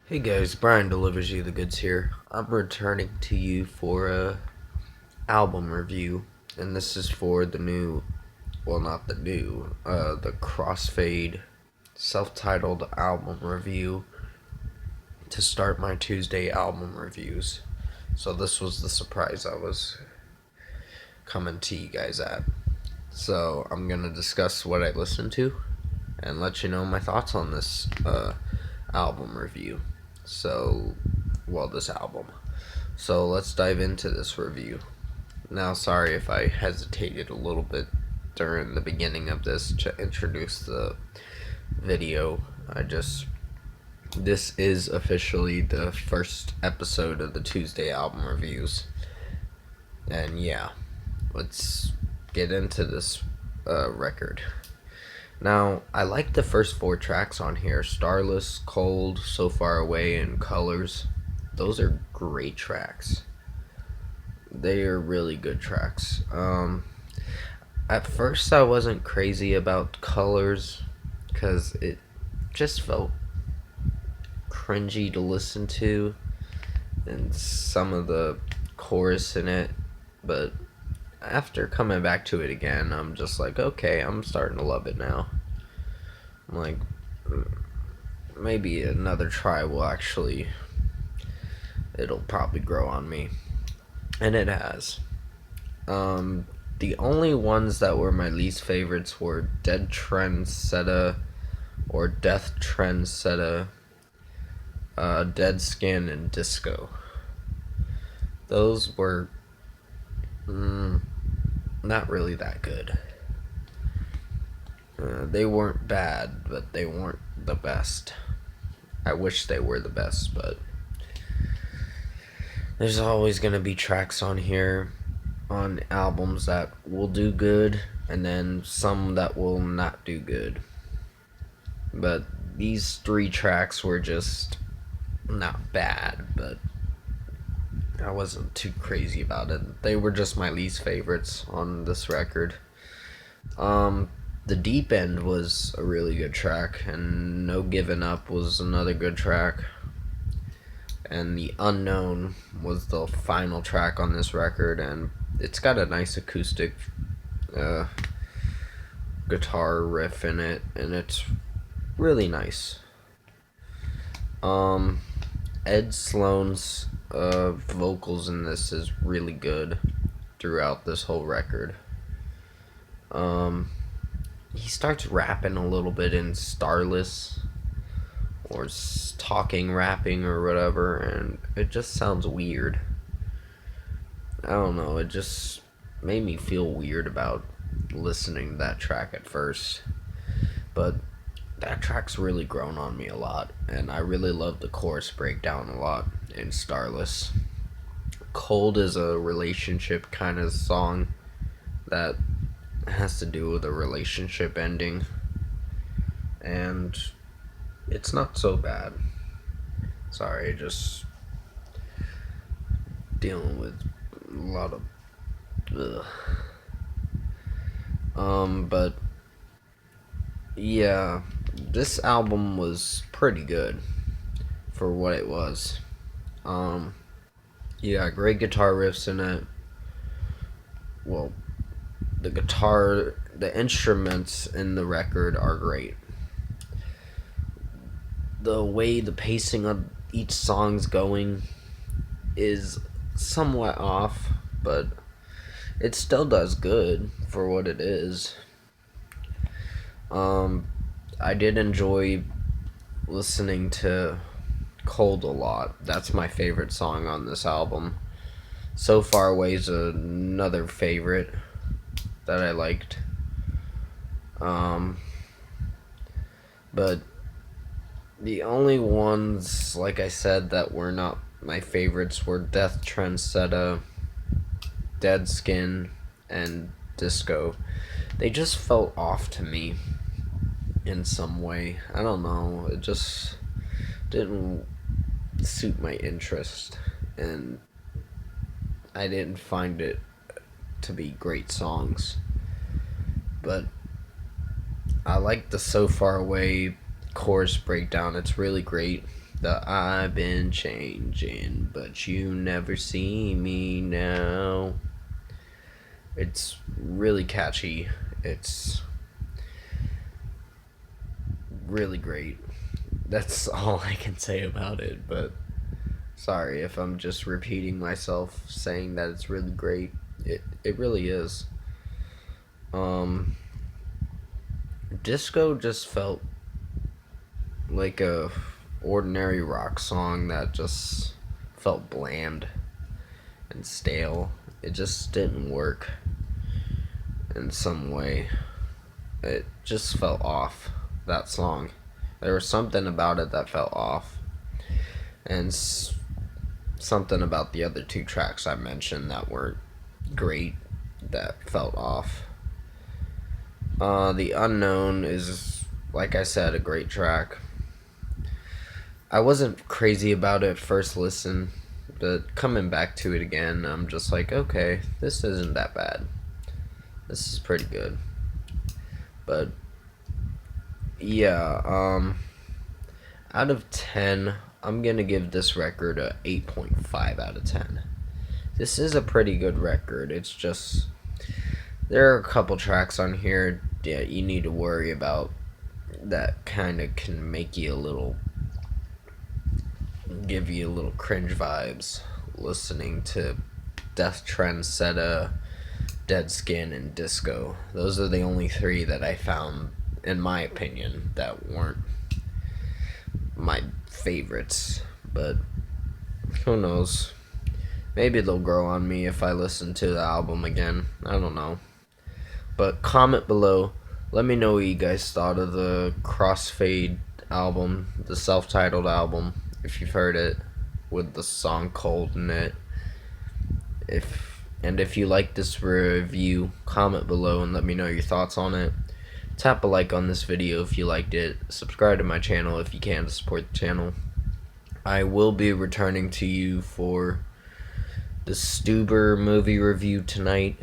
Hey guys, Brian delivers you the goods here. I'm returning to you for a album review, and this is for the new, well, not the new, the Crossfade self-titled album review to start my Tuesday album reviews. So this was the surprise I was coming to you guys at. So I'm gonna discuss what I listened to and let you know my thoughts on this album review. This album. So let's dive into this review. Now, sorry if I hesitated a little bit during the beginning of this to introduce the video. This is officially the first episode of the Tuesday album reviews. And yeah, let's get into this record. Now, I like the first 4 tracks on here: Starless, Cold, So Far Away, and Colors. Those are great tracks. They are really good tracks. At first, I wasn't crazy about Colors because it just felt cringy to listen to, and some of the chorus in it. But after coming back to it again, I'm just like, okay, I'm starting to love it now. I'm like, maybe another try will actually, it'll probably grow on me. And it has. The only ones that were my least favorites were Dead Trendsetter or Death Trendsetter, Dead Skin, and Disco. Those were not really that good. They weren't bad, but they weren't the best. I wish they were the best, but there's always going to be tracks on here, on albums, that will do good, and then some that will not do good. But these 3 tracks were just not bad, but I wasn't too crazy about it. They were just my least favorites on this record. The Deep End was a really good track, and No Giving Up was another good track. And The Unknown was the final track on this record, and it's got a nice acoustic guitar riff in it, and it's really nice. Ed Sloan's vocals in this is really good throughout this whole record. He starts rapping a little bit in Starless, or rapping or whatever, and it just sounds weird. I don't know, it just made me feel weird about listening to that track at first. But that track's really grown on me a lot, and I really love the chorus breakdown a lot in Starless. Cold is a relationship kind of song that has to do with a relationship ending, and it's not so bad. Sorry, just dealing with a lot of but yeah, this album was pretty good for what it was. Yeah, great guitar riffs in it. Well, the instruments in the record are great. The way the pacing of each song's going is somewhat off, but it still does good for what it is. I did enjoy listening to Cold a lot. That's my favorite song on this album. So Far Away is another favorite that I liked. But the only ones, like I said, that were not my favorites were Death Trendsetter, Dead Skin, and Disco. They just felt off to me in some way. I don't know. It just didn't suit my interest, and I didn't find it to be great songs. But I like the So Far Away chorus breakdown. It's really great. that I've been changing, but you never see me now. It's really catchy. It's really great. That's all I can say about it, but sorry if I'm just repeating myself saying that it's really great. It really is. Um Disco just felt like a ordinary rock song that just felt bland and stale. It just didn't work in some way. It just felt off, that song. There was something about it that felt off. And something about the other two tracks I mentioned that weren't great that felt off. The Unknown is, like I said, a great track. I wasn't crazy about it first listen, but coming back to it again, I'm just like, okay, this isn't that bad. This is pretty good. But yeah, out of 10, I'm gonna give this record a 8.5 out of 10. This is a pretty good record. It's just there are a couple tracks on here that you need to worry about that kind of can make you a little, give you a little cringe vibes listening to Death Trendsetter, Dead Skin, and Disco. Those are the only three that I found, in my opinion, that weren't my favorites. But who knows? Maybe they'll grow on me if I listen to the album again. I don't know. But comment below. Let me know what you guys thought of the Crossfade album, the self-titled album, if you've heard it, with the song Cold in it. If you like this review, comment below and let me know your thoughts on it. Tap a like on this video if you liked it. Subscribe to my channel if you can to support the channel. I will be returning to you for the Stuber movie review tonight,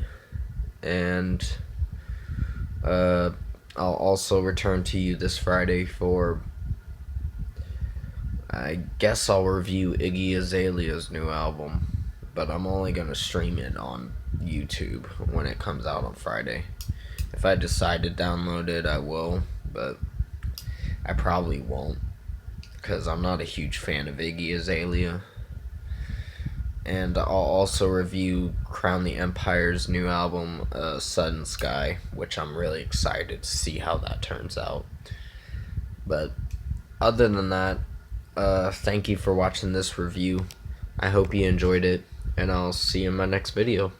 and I'll also return to you this Friday for, I guess I'll review Iggy Azalea's new album, but I'm only going to stream it on YouTube when it comes out on Friday. If I decide to download it, I will, but I probably won't, because I'm not a huge fan of Iggy Azalea. And I'll also review Crown the Empire's new album, Sudden Sky, which I'm really excited to see how that turns out. But other than that, thank you for watching this review. I hope you enjoyed it, and I'll see you in my next video.